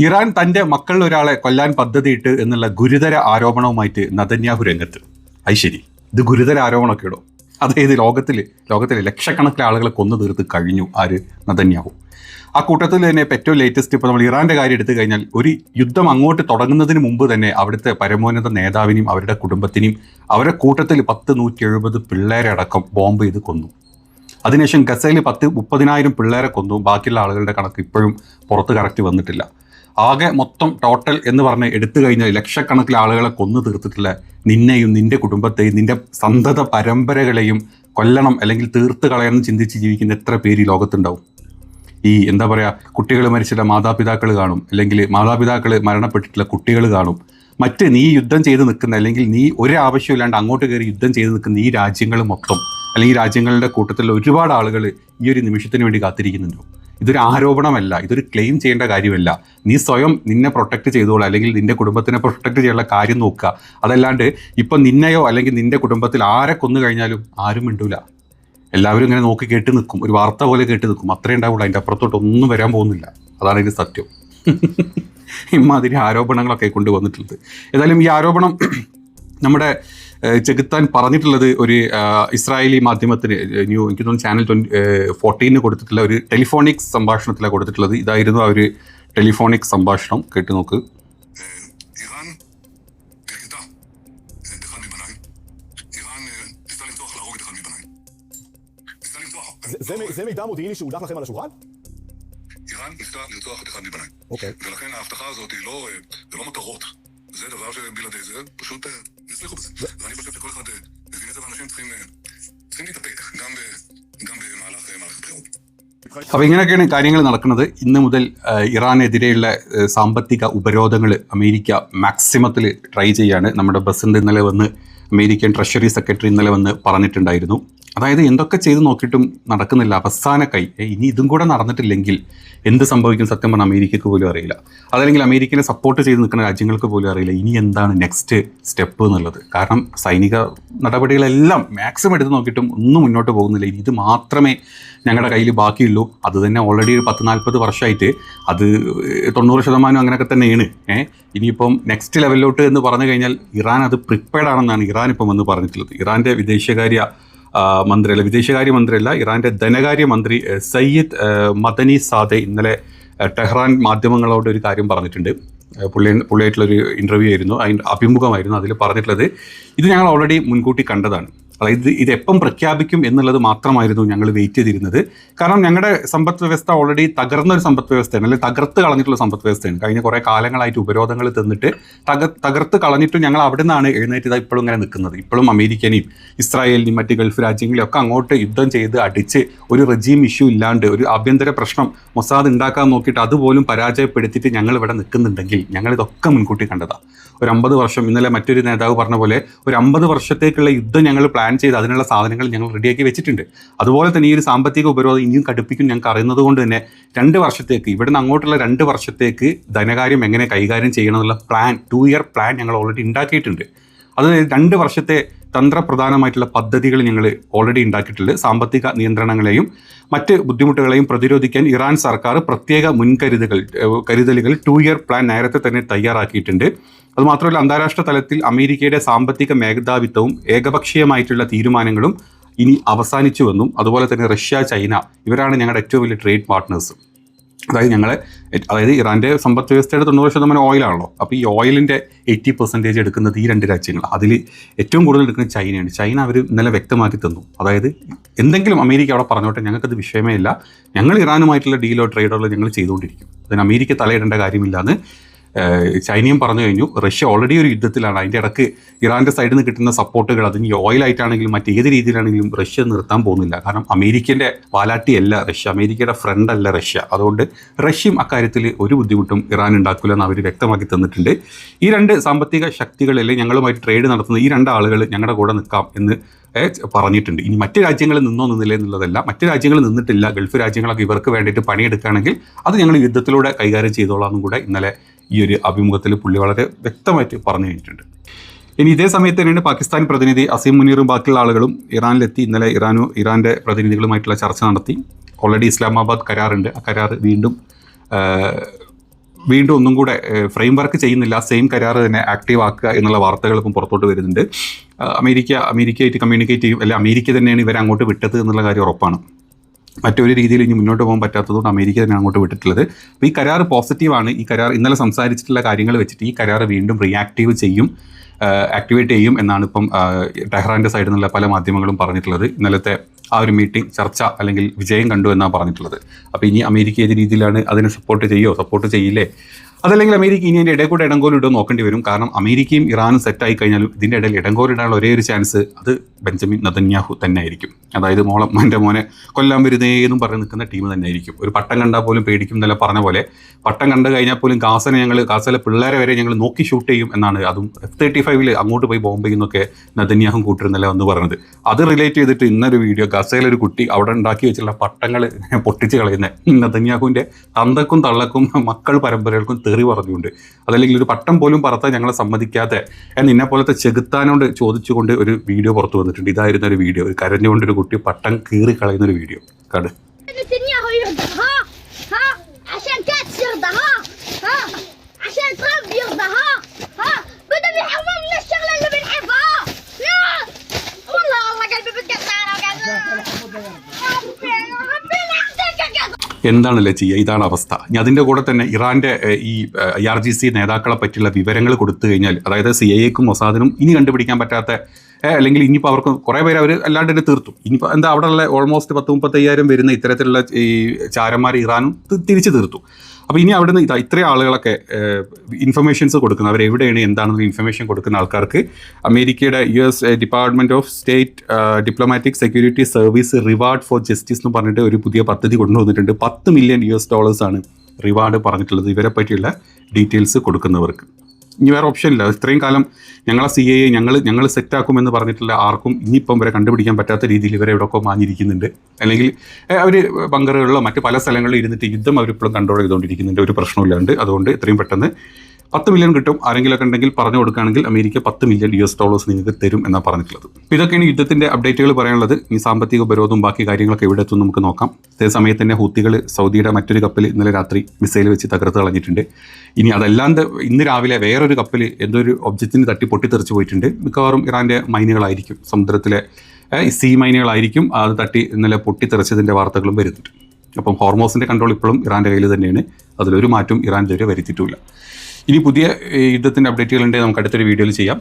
Iran തൻ്റെ മക്കളിൽ ഒരാളെ കൊല്ലാൻ പദ്ധതിയിട്ട് എന്നുള്ള ഗുരുതര ആരോപണവുമായിട്ട് നെതന്യാഹു രംഗത്ത്. അത് ശരി, ഇത് ഗുരുതര ആരോപണമൊക്കെ ഇടും. അതായത് ലോകത്തിലെ ലക്ഷക്കണക്കിന് ആളുകളെ കൊന്നു തീർത്ത് കഴിഞ്ഞു ആര്? നെതന്യാഹു. ആ കൂട്ടത്തിൽ തന്നെ ഏറ്റവും ലേറ്റസ്റ്റ് ഇപ്പോൾ നമ്മൾ ഇറാൻ്റെ കാര്യം എടുത്തു കഴിഞ്ഞാൽ, ഒരു യുദ്ധം അങ്ങോട്ട് തുടങ്ങുന്നതിന് മുമ്പ് തന്നെ അവിടുത്തെ പരമോന്നത നേതാവിനെയും അവരുടെ കുടുംബത്തിനെയും അവരുടെ കൂട്ടത്തിൽ 170 പിള്ളേരെ അടക്കം ബോംബ് ചെയ്ത് കൊന്നു. അതിനുശേഷം ഗസയിൽ 30,000 പിള്ളേരെ കൊന്നു. ബാക്കിയുള്ള ആളുകളുടെ കണക്ക് ഇപ്പോഴും പുറത്ത് കറക്റ്റ് വന്നിട്ടില്ല. ആകെ മൊത്തം ടോട്ടൽ എന്ന് പറഞ്ഞ് എടുത്തു കഴിഞ്ഞാൽ ലക്ഷക്കണക്കിന് ആളുകളെ കൊന്നു തീർത്തിട്ടുള്ള നിന്നെയും നിന്റെ കുടുംബത്തെയും നിന്റെ സന്തത പരമ്പരകളെയും കൊല്ലണം അല്ലെങ്കിൽ തീർത്ത് കളയണം ചിന്തിച്ച് ജീവിക്കുന്ന എത്ര പേര് ഈ ലോകത്തുണ്ടാവും? ഈ എന്താ പറയുക, കുട്ടികൾ മരിച്ചിട്ടുള്ള മാതാപിതാക്കൾ കാണും, അല്ലെങ്കിൽ മാതാപിതാക്കൾ മരണപ്പെട്ടിട്ടുള്ള കുട്ടികൾ കാണും. മറ്റ് നീ യുദ്ധം ചെയ്ത് നിൽക്കുന്ന, അല്ലെങ്കിൽ നീ ഒരു ആവശ്യമില്ലാണ്ട് അങ്ങോട്ട് കയറി യുദ്ധം ചെയ്ത് നിൽക്കുന്ന ഈ രാജ്യങ്ങൾ മൊത്തം, അല്ലെങ്കിൽ ഈ രാജ്യങ്ങളുടെ കൂട്ടത്തിൽ ഒരുപാട് ആളുകൾ ഈ ഒരു നിമിഷത്തിന് വേണ്ടി കാത്തിരിക്കുന്നുണ്ടോ? ഇതൊരു ആരോപണമല്ല, ഇതൊരു ക്ലെയിം ചെയ്യേണ്ട കാര്യമല്ല. നീ സ്വയം നിന്നെ പ്രൊട്ടക്ട് ചെയ്തോളൂ, അല്ലെങ്കിൽ നിന്റെ കുടുംബത്തിനെ പ്രൊട്ടക്ട് ചെയ്യാനുള്ള കാര്യം നോക്കുക. അതല്ലാണ്ട് ഇപ്പം നിന്നെയോ അല്ലെങ്കിൽ നിന്റെ കുടുംബത്തിൽ ആരെ കൊന്നു കഴിഞ്ഞാലും ആരും മിണ്ടൂല. എല്ലാവരും ഇങ്ങനെ നോക്കി കേട്ട് നിൽക്കും, ഒരു വാർത്ത പോലെ കേട്ട് നിൽക്കും. അത്രേ ഉണ്ടാവുള്ളൂ, അതിൻ്റെ അപ്പുറത്തോട്ട് ഒന്നും വരാൻ പോകുന്നില്ല. അതാണ് ഇതിൻ്റെ സത്യം. ഇമാതിരി ആരോപണങ്ങളൊക്കെ കൊണ്ടുവന്നിട്ടുള്ളത്. ഏതായാലും ഈ ആരോപണം നമ്മുടെ ചെകുത്താൻ പറഞ്ഞിട്ടുള്ളത് ഒരു ഇസ്രായേലി മാധ്യമത്തിന്, എനിക്ക് തോന്നുന്നു ചാനൽ 14 കൊടുത്തിട്ടുള്ള ഒരു ടെലിഫോണിക് സംഭാഷണത്തിലാണ് കൊടുത്തിട്ടുള്ളത്. ഇതായിരുന്നു ആ ഒരു ടെലിഫോണിക് സംഭാഷണം. കേട്ട് നോക്ക്. זה מידע מודיעיני שהודח לכם על השולחן? איראן ניסתה לרצוח את אחד מבניי. אוקיי. ולכן ההבטחה הזאת היא לא מטרות. זה דבר שבלעדי זה פשוט יצליחו בזה. ואני חושב שכל אחד מבין את זה, ואנשים צריכים להתאפק גם במהלך מערכת בחירות. അപ്പോൾ ഇങ്ങനെയൊക്കെയാണ് കാര്യങ്ങൾ നടക്കുന്നത്. ഇന്ന് മുതൽ ഇറാനെതിരെയുള്ള സാമ്പത്തിക ഉപരോധങ്ങൾ അമേരിക്ക മാക്സിമത്തിൽ ട്രൈ ചെയ്യാണ്. നമ്മുടെ പ്രസിഡന്റ് ഇന്നലെ വന്ന്, അമേരിക്കൻ ട്രഷറി സെക്രട്ടറി ഇന്നലെ വന്ന് പറഞ്ഞിട്ടുണ്ടായിരുന്നു. അതായത് എന്തൊക്കെ ചെയ്ത് നോക്കിയിട്ടും നടക്കുന്നില്ല. അവസാന കൈ, ഇനി ഇതും കൂടെ നടന്നിട്ടില്ലെങ്കിൽ എന്ത് സംഭവിക്കും സത്യം പറഞ്ഞാൽ അമേരിക്കക്ക് പോലും അറിയില്ല. അതല്ലെങ്കിൽ അമേരിക്കനെ സപ്പോർട്ട് ചെയ്ത് നിൽക്കുന്ന രാജ്യങ്ങൾക്ക് പോലും അറിയില്ല ഇനി എന്താണ് നെക്സ്റ്റ് സ്റ്റെപ്പ് എന്നുള്ളത്. കാരണം സൈനിക നടപടികളെല്ലാം മാക്സിമം എടുത്ത് നോക്കിയിട്ടും ഒന്നും മുന്നോട്ട് പോകുന്നില്ല. ഇനി ഇത് മാത്രമേ ഞങ്ങളുടെ കയ്യിൽ ബാക്കിയുള്ളൂ. അത് തന്നെ ഓൾറെഡി ഒരു 10-40 വർഷമായിട്ട് അത് 90% അങ്ങനെയൊക്കെ തന്നെയാണ്. ഇനിയിപ്പം നെക്സ്റ്റ് ലെവലിലോട്ട് എന്ന് പറഞ്ഞു കഴിഞ്ഞാൽ ഇറാൻ അത് പ്രിപ്പയർഡ് ആണെന്നാണ് ഇറാൻ ഇപ്പം വന്ന് പറഞ്ഞിട്ടുള്ളത്. ഇറാൻ്റെ വിദേശകാര്യ മന്ത്രിയല്ല, ഇറാൻ്റെ ധനകാര്യമന്ത്രി സയ്യിദ് മദനി സാദെ ഇന്നലെ ടെഹ്റാൻ മാധ്യമങ്ങളോട് ഒരു കാര്യം പറഞ്ഞിട്ടുണ്ട്. പുള്ളിയായിട്ടുള്ളൊരു ഇൻ്റർവ്യൂ ആയിരുന്നു, അതിൻ്റെ അഭിമുഖമായിരുന്നു. അതിൽ പറഞ്ഞിട്ടുള്ളത് ഇത് ഞങ്ങൾ ഓൾറെഡി മുൻകൂട്ടി കണ്ടതാണ്. അതായത് ഇത് എപ്പം പ്രഖ്യാപിക്കും എന്നുള്ളത് മാത്രമായിരുന്നു ഞങ്ങൾ വെയിറ്റ് ചെയ്തിരുന്നത്. കാരണം ഞങ്ങളുടെ സമ്പദ് വ്യവസ്ഥ ഓൾറെഡി തകർന്നൊരു സമ്പദ് വ്യവസ്ഥയാണ്, അല്ലെങ്കിൽ തകർത്ത് കളഞ്ഞിട്ടുള്ള സമ്പദ് വ്യവസ്ഥയാണ്. കഴിഞ്ഞ കുറേ കാലങ്ങളായിട്ട് ഉപരോധങ്ങൾ തന്നിട്ട് തകർത്ത് കളഞ്ഞിട്ട് ഞങ്ങൾ അവിടെ നിന്നാണ് എഴുന്നേറ്റത് ഇപ്പോഴും ഇങ്ങനെ നിൽക്കുന്നത്. ഇപ്പോഴും അമേരിക്കനെയും ഇസ്രായേലിനെയും മറ്റ് ഗൾഫ് രാജ്യങ്ങളെയൊക്കെ അങ്ങോട്ട് യുദ്ധം ചെയ്ത് അടിച്ച് ഒരു റെജീം ഇഷ്യൂ ഇല്ലാണ്ട് ഒരു ആഭ്യന്തര പ്രശ്നം മൊസാദ് ഉണ്ടാക്കാൻ നോക്കിയിട്ട് അതുപോലും പരാജയപ്പെടുത്തിയിട്ട് ഞങ്ങൾ ഇവിടെ നിൽക്കുന്നുണ്ടെങ്കിൽ ഞങ്ങളിതൊക്കെ മുൻകൂട്ടി കണ്ടതാണ്. ഒരു 50 വർഷം, ഇന്നലെ മറ്റൊരു നേതാവ് പറഞ്ഞ പോലെ ഒരു 50 വർഷത്തേക്കുള്ള യുദ്ധം ഞങ്ങൾ പ്ലാൻ ചെയ്ത് അതിനുള്ള സാധനങ്ങൾ ഞങ്ങൾ റെഡിയാക്കി വെച്ചിട്ടുണ്ട്. അതുപോലെ തന്നെ ഈ ഒരു സാമ്പത്തിക ഉപരോധം ഇനിയും കടുപ്പിക്കും ഞങ്ങൾക്ക് അറിയുന്നത് കൊണ്ട് തന്നെ 2 വർഷത്തേക്ക്, ഇവിടുന്ന് അങ്ങോട്ടുള്ള 2 വർഷത്തേക്ക് ധനകാര്യം എങ്ങനെ കൈകാര്യം ചെയ്യണം എന്നുള്ള പ്ലാൻ, 2 ഇയർ പ്ലാൻ ഞങ്ങൾ ഓൾറെഡി ഉണ്ടാക്കിയിട്ടുണ്ട്. അത് 2 വർഷത്തെ തന്ത്രപ്രധാനമായിട്ടുള്ള പദ്ധതികൾ ഞങ്ങൾ ഓൾറെഡി ഉണ്ടാക്കിയിട്ടുണ്ട്. സാമ്പത്തിക നിയന്ത്രണങ്ങളെയും മറ്റ് ബുദ്ധിമുട്ടുകളെയും പ്രതിരോധിക്കാൻ ഇറാൻ സർക്കാർ പ്രത്യേക കരുതലുകൾ 2 ഇയർ പ്ലാൻ നേരത്തെ തന്നെ തയ്യാറാക്കിയിട്ടുണ്ട്. അതുമാത്രമല്ല, അന്താരാഷ്ട്ര തലത്തിൽ അമേരിക്കയുടെ സാമ്പത്തിക മേധാവിത്വവും ഏകപക്ഷീയമായിട്ടുള്ള തീരുമാനങ്ങളും ഇനി അവസാനിച്ചുവെന്നും, അതുപോലെ തന്നെ റഷ്യ, ചൈന ഇവരാണ് ഞങ്ങളുടെ ഏറ്റവും വലിയ ട്രേഡ് പാർട്ട്നേഴ്സ്. അതായത് ഇറാൻ്റെ സമ്പദ് വ്യവസ്ഥയുടെ 90% ഓയിലാണല്ലോ. അപ്പോൾ ഈ ഓയിലിൻ്റെ 80% എടുക്കുന്നത് ഈ 2 രാജ്യങ്ങൾ. അതിൽ ഏറ്റവും കൂടുതൽ എടുക്കുന്നത് ചൈനയാണ്. ചൈന അവർ ഇന്നലെ വ്യക്തമാക്കി തന്നു. അതായത് എന്തെങ്കിലും അമേരിക്ക അവിടെ പറഞ്ഞോട്ടെ, ഞങ്ങൾക്കത് വിഷയമേ ഇല്ല, ഞങ്ങൾ ഇറാനുമായിട്ടുള്ള ഡീലോ ട്രേഡോ ഞങ്ങൾ ചെയ്തുകൊണ്ടിരിക്കും, അതിന് അമേരിക്ക തലയിടേണ്ട കാര്യമില്ലാന്ന് ചൈനയും പറഞ്ഞു കഴിഞ്ഞു. റഷ്യ ഓൾറെഡി ഒരു യുദ്ധത്തിലാണ്. അതിൻ്റെ ഇടയ്ക്ക് ഇറാൻ്റെ സൈഡിൽ നിന്ന് കിട്ടുന്ന സപ്പോർട്ടുകൾ, അതിന് ഓയിലായിട്ടാണെങ്കിലും മറ്റേത് രീതിയിലാണെങ്കിലും റഷ്യ നിർത്താൻ പോകുന്നില്ല. കാരണം അമേരിക്കൻ്റെ വാലാട്ടിയല്ല റഷ്യ, അമേരിക്കയുടെ ഫ്രണ്ട് അല്ല റഷ്യ. അതുകൊണ്ട് റഷ്യയും അക്കാര്യത്തിൽ ഒരു ബുദ്ധിമുട്ടും ഇറാൻ ഉണ്ടാക്കില്ല എന്ന് അവർ വ്യക്തമാക്കി തന്നിട്ടുണ്ട്. ഈ 2 സാമ്പത്തിക ശക്തികളിൽ ഞങ്ങളുമായിട്ട് ട്രേഡ് നടത്തുന്ന ഈ 2 ആളുകൾ ഞങ്ങളുടെ കൂടെ നിൽക്കാം എന്ന് പറഞ്ഞിട്ടുണ്ട്. ഇനി മറ്റ് രാജ്യങ്ങളിൽ നിന്നില്ല എന്നുള്ളതല്ല, മറ്റ് രാജ്യങ്ങൾ നിന്നിട്ടില്ല, ഗൾഫ് രാജ്യങ്ങളൊക്കെ ഇവർക്ക് വേണ്ടിയിട്ട് പണിയെടുക്കുകയാണെങ്കിൽ അത് ഞങ്ങൾ യുദ്ധത്തിലൂടെ കൈകാര്യം ചെയ്തോളാമെന്നും കൂടെ ഇന്നലെ ഈ ഒരു അഭിമുഖത്തിൽ പുള്ളി വളരെ വ്യക്തമായിട്ട് പറഞ്ഞു കഴിഞ്ഞിട്ടുണ്ട്. ഇനി ഇതേ സമയത്ത് തന്നെയാണ് പാകിസ്ഥാൻ പ്രതിനിധി അസീം മുനീറും ബാക്കിയുള്ള ആളുകളും ഇറാനിലെത്തി. ഇന്നലെ ഇറാൻ്റെ പ്രതിനിധികളുമായിട്ടുള്ള ചർച്ച നടത്തി. ഓൾറെഡി ഇസ്ലാമാബാദ് കരാറുണ്ട്, ആ കരാർ വീണ്ടും വീണ്ടും ഒന്നും കൂടെ ഫ്രെയിം വർക്ക് ചെയ്യുന്നില്ല, സെയിം കരാർ തന്നെ ആക്റ്റീവ് ആക്കുക എന്നുള്ള വാർത്തകൾ ഇപ്പം പുറത്തോട്ട് വരുന്നുണ്ട്. അമേരിക്കയായിട്ട് കമ്മ്യൂണിക്കേറ്റ് ചെയ്യും, അല്ലെ അമേരിക്ക തന്നെയാണ് ഇവരെ അങ്ങോട്ട് വിട്ടത് എന്നുള്ള കാര്യം ഉറപ്പാണ്. മറ്റൊരു രീതിയിൽ ഇനി മുന്നോട്ട് പോകാൻ പറ്റാത്തതുകൊണ്ട് അമേരിക്ക തന്നെ അങ്ങോട്ട് വിട്ടിട്ടുള്ളത്. അപ്പോൾ ഈ കരാർ പോസിറ്റീവാണ്. ഈ കരാർ ഇന്നലെ സംസാരിച്ചിട്ടുള്ള കാര്യങ്ങൾ വെച്ചിട്ട് ഈ കരാർ വീണ്ടും ആക്ടിവേറ്റ് ചെയ്യും എന്നാണ് ഇപ്പം ടെഹ്റാൻ്റെ സൈഡിൽ നിന്നുള്ള പല മാധ്യമങ്ങളും പറഞ്ഞിട്ടുള്ളത്. ഇന്നലത്തെ ആ ഒരു മീറ്റിംഗ് ചർച്ച അല്ലെങ്കിൽ വിജയം കണ്ടു എന്നാണ് പറഞ്ഞിട്ടുള്ളത്. അപ്പോൾ ഇനി അമേരിക്ക ഏത് രീതിയിലാണ് അതിനെ സപ്പോർട്ട് ചെയ്യില്ലേ, അതല്ലെങ്കിൽ അമേരിക്ക ഇനി അതിൻ്റെ ഇടയിൽ കൂടെ ഇടങ്കോലിടോ നോക്കേണ്ടി വരും. കാരണം അമേരിക്കയും ഇറാനും സെറ്റായി കഴിഞ്ഞാലും ഇതിൻ്റെ ഇടയിൽ ഇടങ്കോലിടാനുള്ള ഒരേ ഒരു ചാൻസ് അത് ബെഞ്ചമിൻ നെതന്യാഹു തന്നെ ആയിരിക്കും. അതായത് എൻ്റെ മോനെ കൊല്ലാൻ വരുന്നേന്നും പറഞ്ഞ് നിൽക്കുന്ന ടീം തന്നെ ആയിരിക്കും. ഒരു പട്ടം കണ്ടാൽ പോലും പേടിക്കും എന്നല്ല പറഞ്ഞ പോലെ, പട്ടം കണ്ടു കഴിഞ്ഞാൽ പോലും ഗാസയിലെ പിള്ളേരെ വരെ ഞങ്ങൾ നോക്കി ഷൂട്ട് ചെയ്യും എന്നാണ്. അതും F-35 അങ്ങോട്ട് പോയി ബോംബ് ചെയ്യുന്നൊക്കെ നെതന്യാഹും കൂട്ടിരുന്നല്ല എന്ന് പറഞ്ഞത്. അത് റിലേറ്റ് ചെയ്തിട്ട് ഇന്നൊരു വീഡിയോ, ഗസയിലൊരു കുട്ടി അവിടെ ഉണ്ടാക്കി വെച്ചിട്ടുള്ള പട്ടങ്ങൾ പൊട്ടിച്ച് കളയുന്ന നെതന്യാഹുവിൻ്റെ തന്തക്കും തള്ളക്കും മക്കൾ പരമ്പരകൾക്കും തെറി പറഞ്ഞുകൊണ്ട്, അതല്ലെങ്കിൽ ഒരു പട്ടം പോലും പറത്താൻ ഞങ്ങളെ സമ്മതിക്കാതെ എന്നെ പോലത്തെ ചെകുത്താനോട് ചോദിച്ചുകൊണ്ട് ഒരു വീഡിയോ പുറത്തു വന്നിട്ടുണ്ട്. ഇതായിരുന്ന ഒരു വീഡിയോ, ഒരു കരഞ്ഞുകൊണ്ടൊരു കുട്ടി പട്ടം കീറി കളയുന്നൊരു വീഡിയോ കണ്ട്. എന്താണല്ലേ ചെയ്യുക, ഇതാണ് അവസ്ഥ. ഇനി അതിൻ്റെ കൂടെ തന്നെ ഇറാൻ്റെ ഈ IRGC നേതാക്കളെ പറ്റിയുള്ള വിവരങ്ങൾ കൊടുത്തു കഴിഞ്ഞാൽ, അതായത് CIA-ക്കും മൊസാദിനും ഇനി കണ്ടുപിടിക്കാൻ പറ്റാത്ത, അല്ലെങ്കിൽ ഇനിയിപ്പോൾ അവർക്ക് കുറേ പേര് അവർ അല്ലാണ്ട് തന്നെ തീർത്തു. ഇനിയിപ്പോൾ എന്താ അവിടെയുള്ള ഓൾമോസ്റ്റ് 10-35,000 വരുന്ന ഇത്തരത്തിലുള്ള ഈ ചാരന്മാർ ഇറാനും തിരിച്ചു തീർത്തു. അപ്പോൾ ഇനി അവിടുന്ന് ഇത്രയും ആളുകളൊക്കെ ഇൻഫർമേഷൻസ് കൊടുക്കുന്ന, അവരെവിടെയാണ് എന്താണെന്ന് ഇൻഫർമേഷൻ കൊടുക്കുന്ന ആൾക്കാർക്ക് അമേരിക്കയുടെ US department of state diplomatic security service reward four justice എന്ന് പറഞ്ഞിട്ട് ഒരു പുതിയ പദ്ധതി കൊണ്ടുവന്നിട്ടുണ്ട്. $10 മില്യൺ ആണ് റിവാർഡ് പറഞ്ഞിട്ടുള്ളത് ഇവരെ പറ്റിയുള്ള ഡീറ്റെയിൽസ് കൊടുക്കുന്നവർക്ക്. ഇനി വേറെ ഓപ്ഷൻ ഇല്ല. ഇത്രയും കാലം ഞങ്ങളെ CIA ഞങ്ങൾ സെറ്റാക്കുമെന്ന് പറഞ്ഞിട്ടുള്ള ആർക്കും ഇനിയിപ്പം വരെ കണ്ടുപിടിക്കാൻ പറ്റാത്ത രീതിയിൽ ഇവരെ എവിടെയൊക്കെ മാഞ്ഞിരിക്കുന്നുണ്ട്. അല്ലെങ്കിൽ അവർ ബങ്കറുകളിലോ മറ്റ് പല സ്ഥലങ്ങളിലും ഇരുന്നിട്ട് യുദ്ധം അവരിപ്പോഴും കൺട്രോൾ ചെയ്തുകൊണ്ടിരിക്കുന്നുണ്ട്, ഒരു പ്രശ്നമില്ലാണ്ട്. അതുകൊണ്ട് എത്രയും പെട്ടെന്ന് $10 മില്യൺ കിട്ടും. ആരെങ്കിലുമൊക്കെ ഉണ്ടെങ്കിൽ പറഞ്ഞു കൊടുക്കുകയാണെങ്കിൽ അമേരിക്ക $10 മില്യൺ നിങ്ങൾക്ക് തരും എന്നാണ് പറഞ്ഞിട്ടുള്ളത്. ഇതൊക്കെയാണ് യുദ്ധത്തിൻ്റെ അപ്ഡേറ്റുകൾ പറയാനുള്ളത്. ഈ സാമ്പത്തിക ഉപരോധവും ബാക്കി കാര്യങ്ങളൊക്കെ എവിടെ എത്തും നമുക്ക് നോക്കാം. അതേസമയത്ത് തന്നെ ഹൂത്തികൾ സൗദിയുടെ മറ്റൊരു കപ്പൽ ഇന്നലെ രാത്രി മിസൈൽ വെച്ച് തകർത്ത് കളഞ്ഞിട്ടുണ്ട്. ഇനി അതല്ലാണ്ട് ഇന്ന് രാവിലെ വേറൊരു കപ്പൽ എന്തോ ഒരു ഒബ്ജക്റ്റിന് തട്ടി പൊട്ടിത്തെറിച്ച് പോയിട്ടുണ്ട്. മിക്കവാറും ഇറാൻ്റെ മൈനുകളായിരിക്കും, സമുദ്രത്തിലെ സീ മൈനുകളായിരിക്കും. അത് തട്ടി ഇന്നലെ പൊട്ടിത്തെറിച്ചതിൻ്റെ വാർത്തകളും വരുന്നുണ്ട്. അപ്പം ഹോർമോസിൻ്റെ കൺട്രോൾ ഇപ്പോഴും ഇറാൻ്റെ കയ്യിൽ തന്നെയാണ്. അതിലൊരു മാറ്റം ഇറാൻ ഇതുവരെ വരുത്തിയിട്ടുമില്ല. ഇനി പുതിയ യുദ്ധത്തിൻ്റെ അപ്ഡേറ്റുകളുണ്ടെങ്കിൽ നമുക്ക് അടുത്തൊരു വീഡിയോയിൽ ചെയ്യാം.